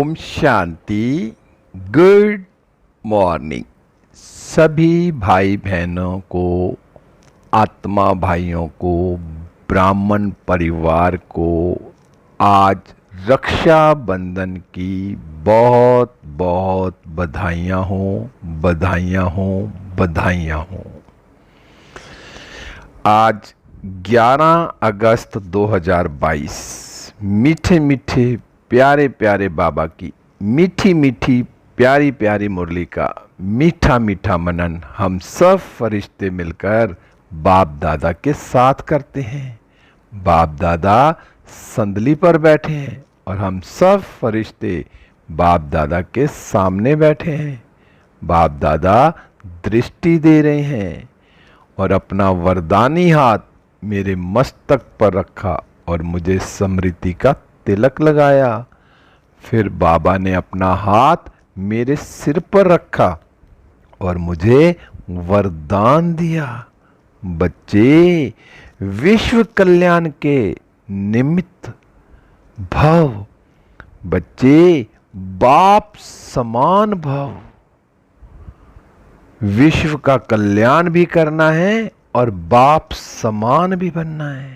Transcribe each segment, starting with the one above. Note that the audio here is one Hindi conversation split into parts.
ओम शांति। गुड मॉर्निंग सभी भाई बहनों को, आत्मा भाइयों को, ब्राह्मण परिवार को आज रक्षाबंधन की बहुत बहुत बधाइयाँ हों, बधाइयाँ हों, बधाइयाँ हों। आज 11 अगस्त 2022 मीठे मीठे प्यारे प्यारे बाबा की मीठी मीठी प्यारी प्यारी मुरली का मीठा मीठा मनन हम सब फरिश्ते मिलकर बाप दादा के साथ करते हैं। बाप दादा संदली पर बैठे हैं और हम सब फरिश्ते बाप दादा के सामने बैठे हैं। बाप दादा दृष्टि दे रहे हैं और अपना वरदानी हाथ मेरे मस्तक पर रखा और मुझे स्मृति का तिलक लगाया। फिर बाबा ने अपना हाथ मेरे सिर पर रखा और मुझे वरदान दिया, बच्चे विश्व कल्याण के निमित्त भव, बच्चे बाप समान भव। विश्व का कल्याण भी करना है और बाप समान भी बनना है।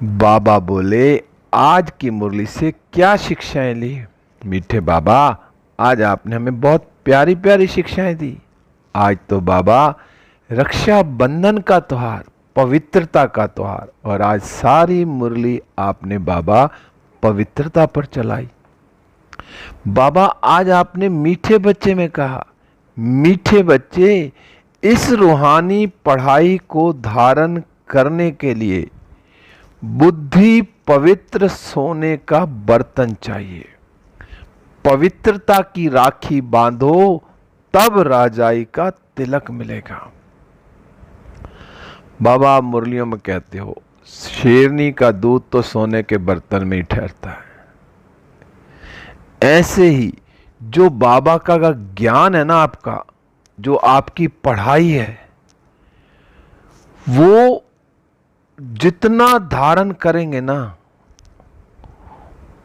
बाबा बोले आज की मुरली से क्या शिक्षाएं ली? मीठे बाबा आज आपने हमें बहुत प्यारी प्यारी शिक्षाएं दी। आज तो बाबा रक्षाबंधन का त्योहार, पवित्रता का त्योहार, और आज सारी मुरली आपने बाबा पवित्रता पर चलाई। बाबा आज आपने मीठे बच्चे में कहा, मीठे बच्चे इस रूहानी पढ़ाई को धारण करने के लिए बुद्धि पवित्र सोने का बर्तन चाहिए। पवित्रता की राखी बांधो तब राजाई का तिलक मिलेगा। बाबा आप मुरलियों में कहते हो शेरनी का दूध तो सोने के बर्तन में ही ठहरता है। ऐसे ही जो बाबा का ज्ञान है ना, आपका जो आपकी पढ़ाई है, वो जितना धारण करेंगे ना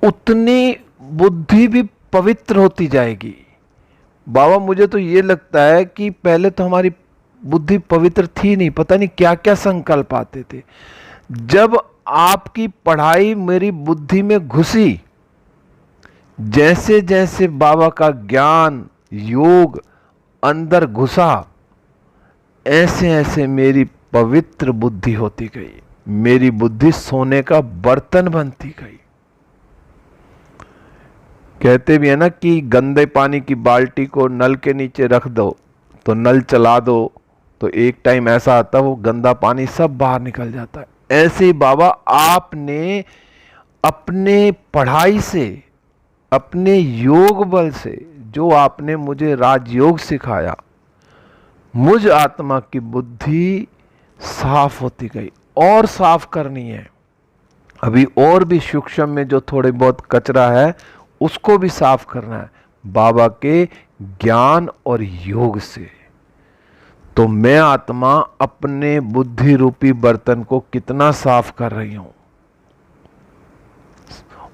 उतनी बुद्धि भी पवित्र होती जाएगी। बाबा मुझे तो ये लगता है कि पहले तो हमारी बुद्धि पवित्र थी नहीं, पता नहीं क्या क्या संकल्प आते थे। जब आपकी पढ़ाई मेरी बुद्धि में घुसी, जैसे जैसे बाबा का ज्ञान योग अंदर घुसा, ऐसे ऐसे मेरी पवित्र बुद्धि होती गई। मेरी बुद्धि सोने का बर्तन बनती गई। कहते भी है ना कि गंदे पानी की बाल्टी को नल के नीचे रख दो तो नल चला दो तो एक टाइम ऐसा आता है वो गंदा पानी सब बाहर निकल जाता है। ऐसे ही बाबा आपने अपने पढ़ाई से, अपने योग बल से, जो आपने मुझे राजयोग सिखाया, मुझ आत्मा की बुद्धि साफ होती गई और साफ करनी है। अभी और भी सूक्ष्म में जो थोड़े बहुत कचरा है उसको भी साफ करना है बाबा के ज्ञान और योग से। तो मैं आत्मा अपने बुद्धि रूपी बर्तन को कितना साफ कर रही हूं,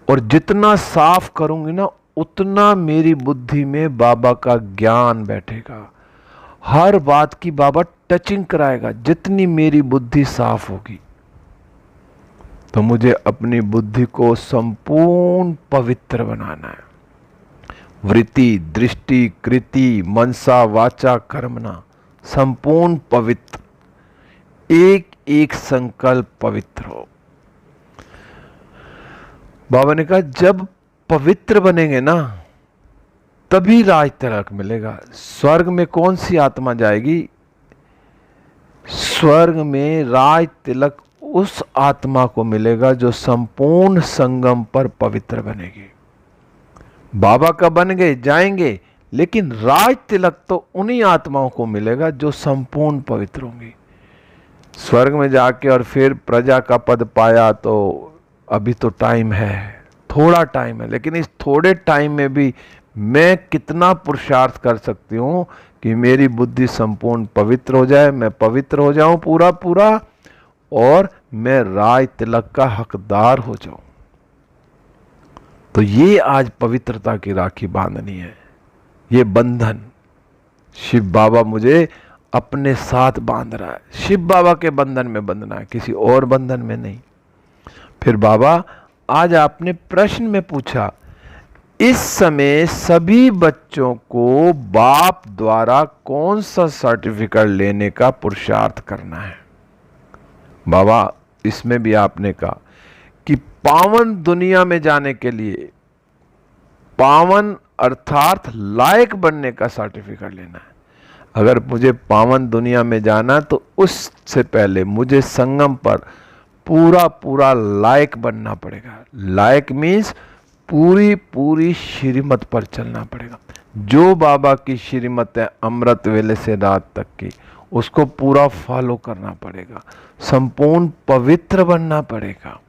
और जितना साफ करूंगी ना उतना मेरी बुद्धि में बाबा का ज्ञान बैठेगा। हर बात की बाबा टचिंग कराएगा। जितनी मेरी बुद्धि साफ होगी तो मुझे अपनी बुद्धि को संपूर्ण पवित्र बनाना है। वृत्ति, दृष्टि, कृति, मनसा, वाचा, कर्मणा संपूर्ण पवित्र, एक एक संकल्प पवित्र हो। बाबा ने कहा जब पवित्र बनेंगे ना तभी राज तिलक मिलेगा। स्वर्ग में कौन सी आत्मा जाएगी? स्वर्ग में राज तिलक उस आत्मा को मिलेगा जो संपूर्ण संगम पर पवित्र बनेगी। बाबा का बन गए जाएंगे, लेकिन राज तिलक तो उन्हीं आत्माओं को मिलेगा जो संपूर्ण पवित्र होंगी। स्वर्ग में जाके और फिर प्रजा का पद पाया तो अभी तो टाइम है, थोड़ा टाइम है, लेकिन इस थोड़े टाइम में भी मैं कितना पुरुषार्थ कर सकती हूँ कि मेरी बुद्धि संपूर्ण पवित्र हो जाए, मैं पवित्र हो जाऊं पूरा पूरा, और मैं राज तिलक का हकदार हो जाऊं। तो ये आज पवित्रता की राखी बांधनी है। ये बंधन शिव बाबा मुझे अपने साथ बांध रहा है। शिव बाबा के बंधन में बंधना है, किसी और बंधन में नहीं। फिर बाबा आज आपने प्रश्न में पूछा, इस समय सभी बच्चों को बाप द्वारा कौन सा सर्टिफिकेट लेने का पुरुषार्थ करना है। बाबा इसमें भी आपने कहा कि पावन दुनिया में जाने के लिए, पावन अर्थात लायक बनने का सर्टिफिकेट लेना है। अगर मुझे पावन दुनिया में जाना तो उससे पहले मुझे संगम पर पूरा पूरा लायक बनना पड़ेगा। लायक मीन्स पूरी पूरी श्रीमत पर चलना पड़ेगा। जो बाबा की श्रीमत है अमृत वेले से रात तक की, उसको पूरा फॉलो करना पड़ेगा। संपूर्ण पवित्र बनना पड़ेगा।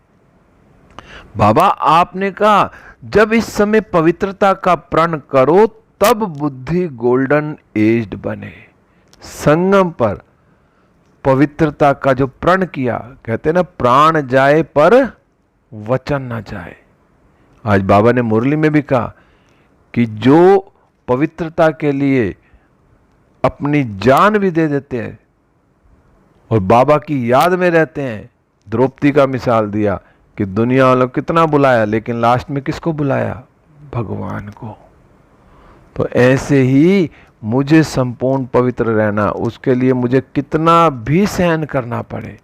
बाबा आपने कहा जब इस समय पवित्रता का प्रण करो तब बुद्धि गोल्डन एज्ड बने। संगम पर पवित्रता का जो प्रण किया, कहते ना प्राण जाए पर वचन ना जाए। आज बाबा ने मुरली में भी कहा कि जो पवित्रता के लिए अपनी जान भी दे देते हैं और बाबा की याद में रहते हैं, द्रौपदी का मिसाल दिया कि दुनिया वालों कितना बुलाया लेकिन लास्ट में किसको बुलाया? भगवान को। तो ऐसे ही मुझे संपूर्ण पवित्र रहना, उसके लिए मुझे कितना भी सहन करना पड़े,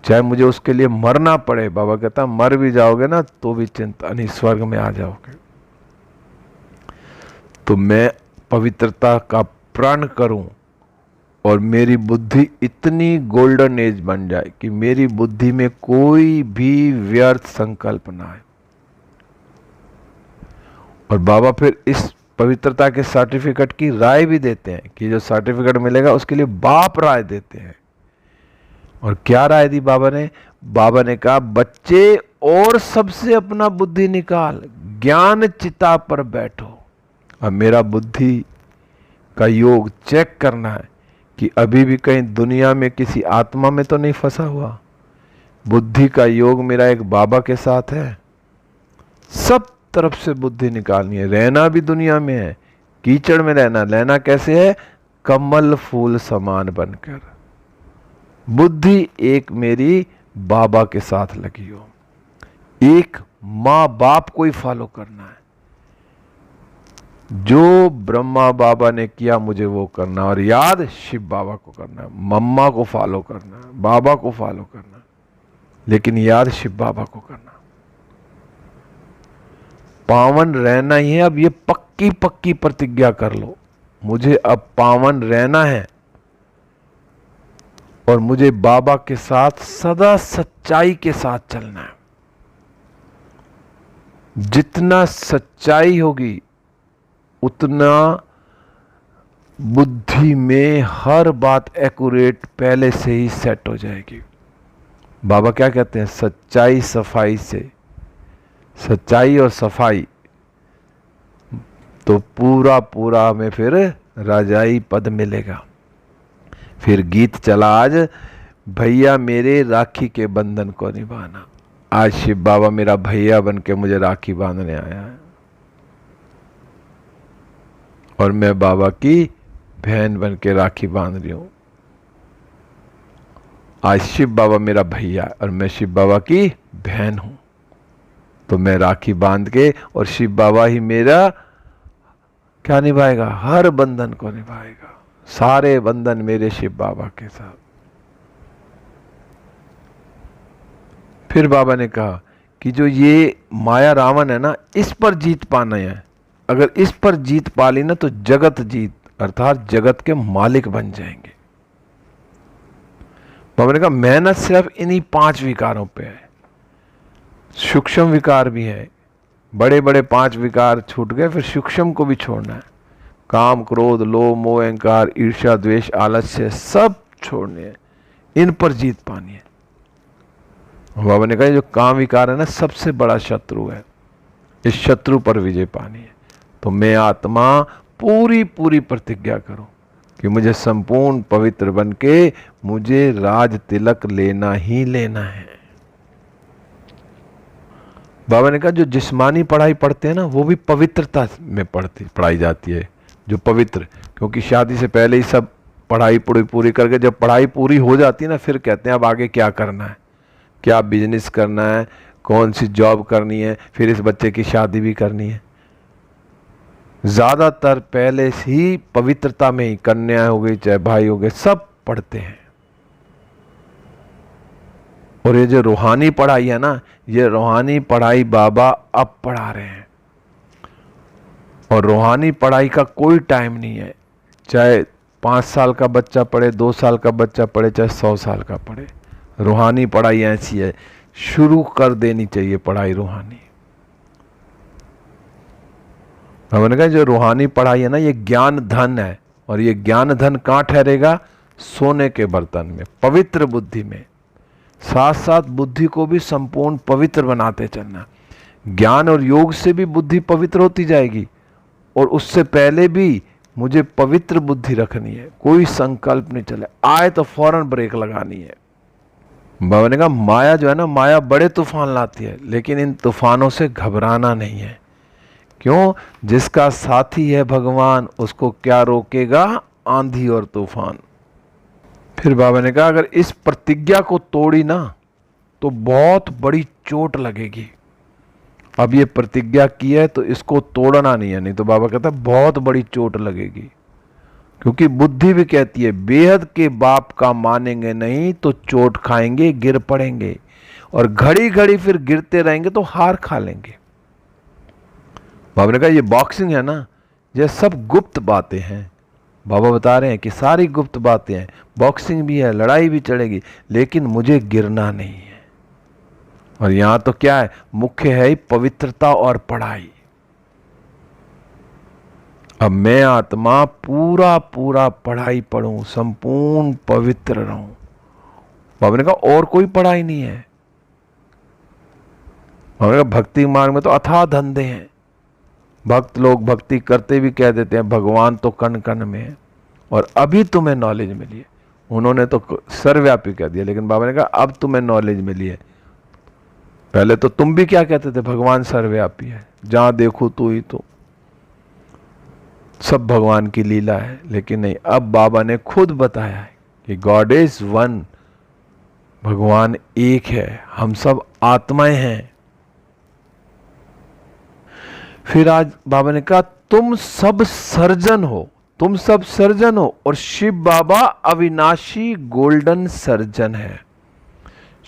चाहे मुझे उसके लिए मरना पड़े। बाबा कहता मर भी जाओगे ना तो भी चिंता नहीं, स्वर्ग में आ जाओगे। तो मैं पवित्रता का प्रण करूं और मेरी बुद्धि इतनी गोल्डन एज बन जाए कि मेरी बुद्धि में कोई भी व्यर्थ संकल्प ना आए। और बाबा फिर इस पवित्रता के सर्टिफिकेट की राय भी देते हैं कि जो सर्टिफिकेट मिलेगा उसके लिए बाप राय देते हैं। और क्या राय दी बाबा ने? बाबा ने कहा बच्चे और सबसे अपना बुद्धि निकाल, ज्ञान चिता पर बैठो। अब मेरा बुद्धि का योग चेक करना है कि अभी भी कहीं दुनिया में किसी आत्मा में तो नहीं फंसा हुआ। बुद्धि का योग मेरा एक बाबा के साथ है। सब तरफ से बुद्धि निकालनी है। रहना भी दुनिया में है, कीचड़ में रहना कैसे है? कमल फूल समान बनकर। बुद्धि एक मेरी बाबा के साथ लगी हो, एक माँ बाप को ही फॉलो करना है। जो ब्रह्मा बाबा ने किया मुझे वो करना, और याद शिव बाबा को करना है। मम्मा को फॉलो करना है, बाबा को फॉलो करना है, लेकिन याद शिव बाबा को करना। पावन रहना ही है। अब ये पक्की पक्की प्रतिज्ञा कर लो, मुझे अब पावन रहना है और मुझे बाबा के साथ सदा सच्चाई के साथ चलना है। जितना सच्चाई होगी उतना बुद्धि में हर बात एक्यूरेट पहले से ही सेट हो जाएगी। बाबा क्या कहते हैं? सच्चाई सफाई से, सच्चाई और सफाई तो पूरा पूरा में फिर राजाई पद मिलेगा। फिर गीत चला आज, भैया मेरे राखी के बंधन को निभाना। आज शिव बाबा मेरा भैया बन के मुझे राखी बांधने आया है और मैं बाबा की बहन बन के राखी बांध रही हूं। आज शिव बाबा मेरा भैया और मैं शिव बाबा की बहन हूं, तो मैं राखी बांध के, और शिव बाबा ही मेरा क्या निभाएगा? हर बंधन को निभाएगा। सारे बंधन मेरे शिव बाबा के साथ। फिर बाबा ने कहा कि जो ये माया रावण है ना, इस पर जीत पाना है। अगर इस पर जीत पा ली ना तो जगत जीत, अर्थात जगत के मालिक बन जाएंगे। बाबा ने कहा मेहनत सिर्फ इन्हीं 5 विकारों पे है। सूक्ष्म विकार भी है, बड़े बड़े 5 विकार छूट गए, फिर सूक्ष्म को भी छोड़ना है। काम क्रोध लोभ मोह अहंकार ईर्ष्या द्वेष आलस्य सब छोड़ने हैं, इन पर जीत पानी है। बाबा ने कहा जो काम विकार है ना, सबसे बड़ा शत्रु है, इस शत्रु पर विजय पानी है। तो मैं आत्मा पूरी पूरी प्रतिज्ञा करूं कि मुझे संपूर्ण पवित्र बन के मुझे राज तिलक लेना ही लेना है। बाबा ने कहा जो जिस्मानी पढ़ाई पढ़ते हैं ना वो भी पवित्रता में पढ़ाई जाती है, जो पवित्र, क्योंकि शादी से पहले ही सब पढ़ाई पूरी करके जब पढ़ाई पूरी हो जाती है ना फिर कहते हैं अब आगे क्या करना है, क्या बिजनेस करना है, कौन सी जॉब करनी है, फिर इस बच्चे की शादी भी करनी है। ज़्यादातर पहले से ही पवित्रता में ही, कन्या हो गई चाहे भाई हो गए, सब पढ़ते हैं। और ये जो रूहानी पढ़ाई है ना, ये रूहानी पढ़ाई बाबा अब पढ़ा रहे हैं। और रूहानी पढ़ाई का कोई टाइम नहीं है, चाहे 5 साल का बच्चा पढ़े, 2 साल का बच्चा पढ़े, चाहे 100 साल का पढ़े। रूहानी पढ़ाई ऐसी है, शुरू कर देनी चाहिए पढ़ाई रूहानी। हमने कहा जो रूहानी पढ़ाई है ना ये ज्ञान धन है, और ये ज्ञान धन कहाँ ठहरेगा? सोने के बर्तन में, पवित्र बुद्धि में। साथ साथ बुद्धि को भी संपूर्ण पवित्र बनाते चलना। ज्ञान और योग से भी बुद्धि पवित्र होती जाएगी, और उससे पहले भी मुझे पवित्र बुद्धि रखनी है। कोई संकल्प नहीं चले, आए तो फौरन ब्रेक लगानी है। बाबा ने कहा माया जो है ना, माया बड़े तूफान लाती है, लेकिन इन तूफानों से घबराना नहीं है। क्यों? जिसका साथी है भगवान, उसको क्या रोकेगा? आंधी और तूफान। फिर बाबा ने कहा अगर इस प्रतिज्ञा को तोड़ी ना तो बहुत बड़ी चोट लगेगी। अब ये प्रतिज्ञा की है तो इसको तोड़ना नहीं है, नहीं तो बाबा कहता बहुत बड़ी चोट लगेगी। क्योंकि बुद्धि भी कहती है बेहद के बाप का मानेंगे नहीं तो चोट खाएंगे, गिर पड़ेंगे, और घड़ी घड़ी फिर गिरते रहेंगे तो हार खा लेंगे। बाबा ने कहा ये बॉक्सिंग है ना, ये सब गुप्त बातें हैं। बाबा बता रहे हैं कि सारी गुप्त बातें हैं, बॉक्सिंग भी है, लड़ाई भी चलेगी, लेकिन मुझे गिरना नहीं है। और यहां तो क्या है? मुख्य है ही पवित्रता और पढ़ाई। अब मैं आत्मा पूरा पूरा पढ़ाई पढ़ूं, संपूर्ण पवित्र रहूं। बाबा ने कहा और कोई पढ़ाई नहीं है। बाबा ने कहा भक्ति मार्ग में तो अथाह धंधे हैं। भक्त लोग भक्ति करते भी कह देते हैं भगवान तो कण कण में है, और अभी तुम्हें नॉलेज मिली है। उन्होंने तो सर्वव्यापी कह दिया, लेकिन बाबा ने कहा अब तुम्हें नॉलेज मिली है। पहले तो तुम भी क्या कहते थे? भगवान सर्वव्यापी है, जहां देखो तू ही तो, सब भगवान की लीला है। लेकिन नहीं, अब बाबा ने खुद बताया है कि गॉड इज वन, भगवान एक है, हम सब आत्माएं हैं। फिर आज बाबा ने कहा तुम सब सर्जन हो, तुम सब सर्जन हो, और शिव बाबा अविनाशी गोल्डन सर्जन है।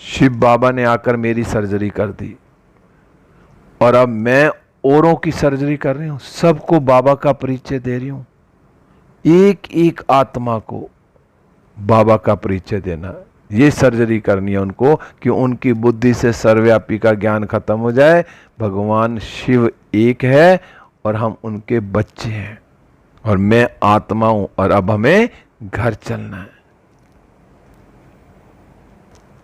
शिव बाबा ने आकर मेरी सर्जरी कर दी, और अब मैं औरों की सर्जरी कर रही हूं, सबको बाबा का परिचय दे रही हूं। एक एक आत्मा को बाबा का परिचय देना, ये सर्जरी करनी है उनको, कि उनकी बुद्धि से सर्वव्यापी का ज्ञान खत्म हो जाए। भगवान शिव एक है और हम उनके बच्चे हैं, और मैं आत्मा हूं, और अब हमें घर चलना है।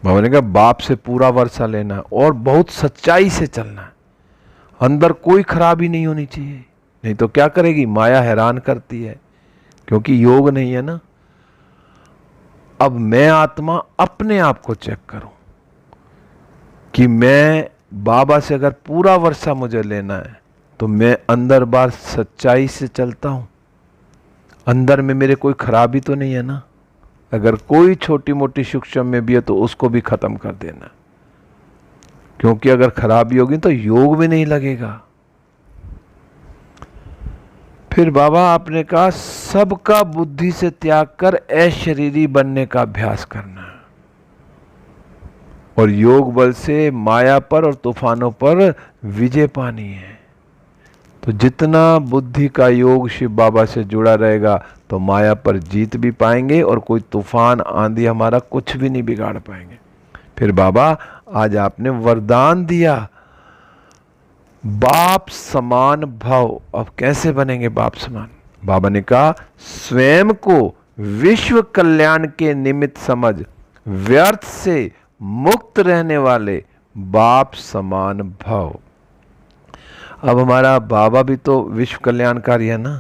बाबा ने कहा बाप से पूरा वर्षा लेना है, और बहुत सच्चाई से चलना है। अंदर कोई खराबी नहीं होनी चाहिए, नहीं तो क्या करेगी? माया हैरान करती है, क्योंकि योग नहीं है ना। अब मैं आत्मा अपने आप को चेक करूं कि मैं बाबा से अगर पूरा वर्षा मुझे लेना है तो मैं अंदर बार सच्चाई से चलता हूं, अंदर में मेरे कोई खराबी तो नहीं है ना। अगर कोई छोटी मोटी सूक्ष्म में भी है तो उसको भी खत्म कर देना, क्योंकि अगर खराबी होगी तो योग भी नहीं लगेगा। फिर बाबा आपने कहा सबका बुद्धि से त्याग कर अशरीरी बनने का अभ्यास करना, और योग बल से माया पर और तूफानों पर विजय पानी है। तो जितना बुद्धि का योग शिव बाबा से जुड़ा रहेगा तो माया पर जीत भी पाएंगे, और कोई तूफान आंधी हमारा कुछ भी नहीं बिगाड़ पाएंगे। फिर बाबा आज आपने वरदान दिया बाप समान भव। अब कैसे बनेंगे बाप समान? बाबा ने कहा स्वयं को विश्व कल्याण के निमित्त समझ व्यर्थ से मुक्त रहने वाले बाप समान भव। अब हमारा बाबा भी तो विश्व कल्याणकारी है ना।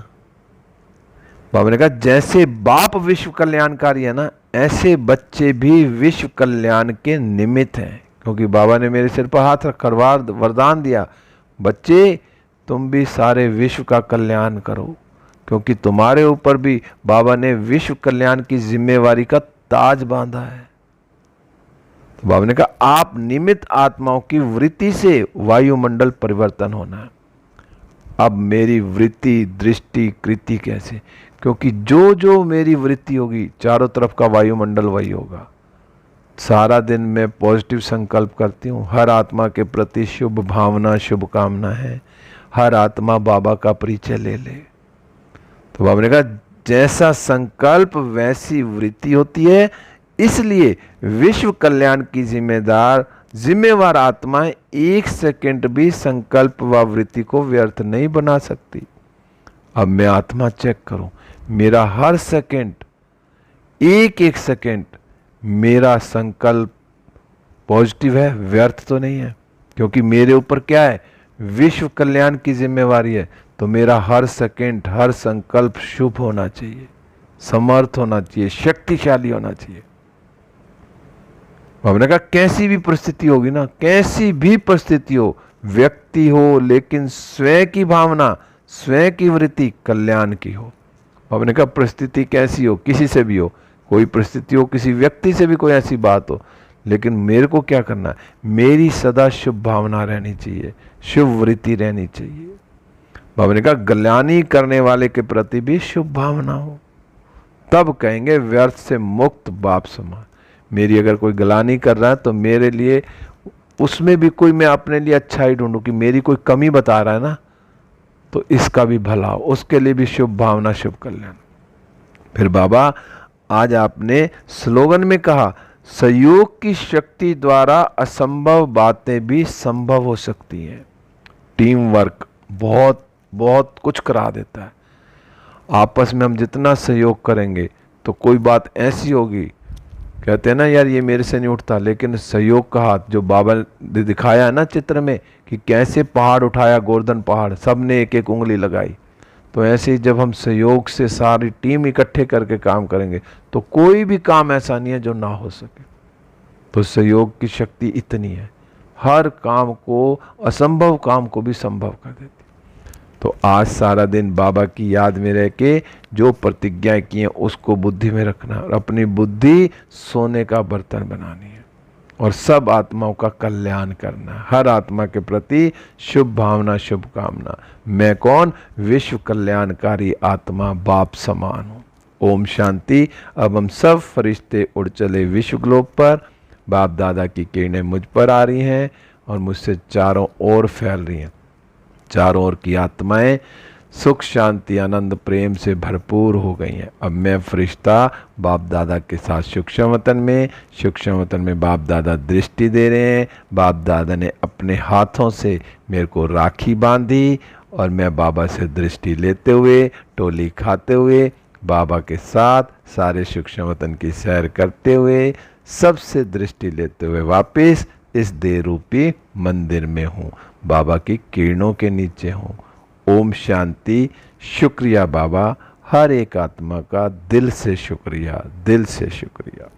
बाबा ने कहा जैसे बाप विश्व कल्याणकारी है ना, ऐसे बच्चे भी विश्व कल्याण के निमित्त हैं। क्योंकि बाबा ने मेरे सिर पर हाथ रखकर वरदान दिया, बच्चे तुम भी सारे विश्व का कल्याण करो, क्योंकि तुम्हारे ऊपर भी बाबा ने विश्व कल्याण की जिम्मेवारी का ताज बांधा है। तो बाबा ने कहा आप निमित्त आत्माओं की वृत्ति से वायुमंडल परिवर्तन होना है। अब मेरी वृत्ति, दृष्टि, कृति कैसे? क्योंकि जो जो मेरी वृत्ति होगी चारों तरफ का वायुमंडल वही होगा। सारा दिन मैं पॉजिटिव संकल्प करती हूँ, हर आत्मा के प्रति शुभ भावना, शुभकामना है, हर आत्मा बाबा का परिचय ले ले। तो बाबा ने कहा जैसा संकल्प वैसी वृत्ति होती है, इसलिए विश्व कल्याण की जिम्मेवार आत्माएं एक सेकंड भी संकल्प व वृत्ति को व्यर्थ नहीं बना सकती। अब मैं आत्मा चेक करूं, मेरा हर सेकंड, एक एक सेकंड मेरा संकल्प पॉजिटिव है, व्यर्थ तो नहीं है, क्योंकि मेरे ऊपर क्या है, विश्व कल्याण की जिम्मेवारी है। तो मेरा हर सेकंड, हर संकल्प शुभ होना चाहिए, समर्थ होना चाहिए, शक्तिशाली होना चाहिए। हमने कहा कैसी भी परिस्थिति होगी ना, कैसी भी परिस्थिति हो, व्यक्ति हो, लेकिन स्वयं की भावना, स्वयं की वृत्ति कल्याण की हो। हमने कहा परिस्थिति कैसी हो, किसी से भी हो, कोई परिस्थिति हो, किसी व्यक्ति से भी कोई ऐसी बात हो, लेकिन मेरे को क्या करना है, मेरी सदा शुभ भावना रहनी चाहिए, शुभ वृत्ति रहनी चाहिए। बाबा ने कहा ग्लानि करने वाले के प्रति भी शुभ भावना हो, तब कहेंगे व्यर्थ से मुक्त बाप समान। मेरी अगर कोई ग्लानि कर रहा है तो मेरे लिए उसमें भी कोई, मैं अपने लिए अच्छा ही ढूंढूं कि मेरी कोई कमी बता रहा है ना, तो इसका भी भला हो, उसके लिए भी शुभ भावना, शुभ कल्याण। फिर बाबा आज आपने स्लोगन में कहा सहयोग की शक्ति द्वारा असंभव बातें भी संभव हो सकती हैं। टीम वर्क बहुत बहुत कुछ करा देता है। आपस में हम जितना सहयोग करेंगे तो कोई बात ऐसी होगी, कहते हैं ना यार ये मेरे से नहीं उठता, लेकिन सहयोग का हाथ जो बाबा ने दिखाया है ना चित्र में कि कैसे पहाड़ उठाया, गोवर्धन पहाड़, सब ने एक एक उंगली लगाई। तो ऐसे ही जब हम सहयोग से सारी टीम इकट्ठे करके काम करेंगे तो कोई भी काम ऐसा नहीं है जो ना हो सके। तो सहयोग की शक्ति इतनी है, हर काम को, असंभव काम को भी संभव कर देती। तो आज सारा दिन बाबा की याद में रह के जो प्रतिज्ञाएं की हैं उसको बुद्धि में रखना, और अपनी बुद्धि सोने का बर्तन बनानी है और सब आत्माओं का कल्याण करना, हर आत्मा के प्रति शुभ भावना, शुभकामना। मैं कौन? विश्व कल्याणकारी आत्मा बाप समान हूँ। ओम शांति। अब हम सब फरिश्ते उड़ चले विश्व ग्लोब पर। बाप दादा की किरणें मुझ पर आ रही हैं और मुझसे चारों ओर फैल रही हैं। चारों ओर की आत्माएं सुख, शांति, आनंद, प्रेम से भरपूर हो गई हैं। अब मैं फरिश्ता बाप दादा के साथ सूक्ष्म वतन में बाप दादा दृष्टि दे रहे हैं। बाप दादा ने अपने हाथों से मेरे को राखी बांधी और मैं बाबा से दृष्टि लेते हुए, टोली खाते हुए, बाबा के साथ सारे सूक्ष्म वतन की सैर करते हुए, सबसे दृष्टि लेते हुए वापस इस देह रूपी मंदिर में हूँ, बाबा की किरणों के नीचे हूँ। ओम शांति। शुक्रिया बाबा, हर एक आत्मा का दिल से शुक्रिया, दिल से शुक्रिया।